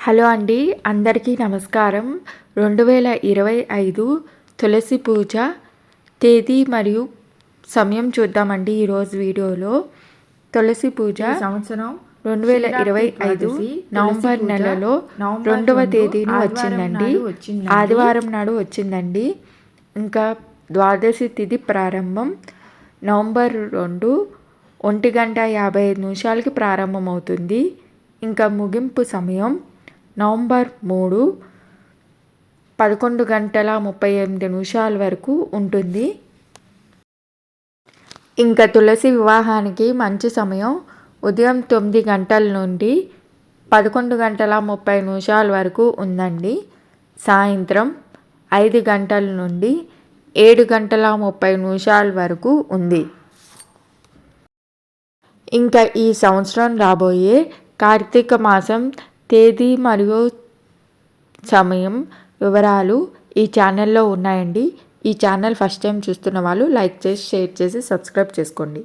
Hello అండి, అందరికీ నమస్కారం. 2025 తులసి పూజ తేదీ మరియు సమయం చూద్దామండి ఈరోజు వీడియోలో. తులసి పూజ సంవత్సరం 2025 నవంబర్ నెలలో 2వ తేదీన వచ్చిందండి. ఆదివారం నాడు వచ్చిందండి. ఇంకా ద్వాదశి తిథి ప్రారంభం నవంబర్ 2 1:55 ప్రారంభమవుతుంది. ఇంకా ముగింపు సమయం నవంబర్ 3 11:38 వరకు ఉంటుంది. ఇంకా తులసి వివాహానికి మంచి సమయం ఉదయం 9 గంటల నుండి 11:30 వరకు ఉందండి. సాయంత్రం 5 గంటల నుండి 7:30 వరకు ఉంది. ఇంకా ఈ సంవత్సరం రాబోయే కార్తీక మాసం తేదీ మరియు సమయం వివరాలు ఈ ఛానల్లో ఉన్నాయండి. ఈ ఛానల్ ఫస్ట్ టైం చూస్తున్న వాళ్ళు లైక్ చేసి, షేర్ చేసి, సబ్స్క్రైబ్ చేసుకోండి.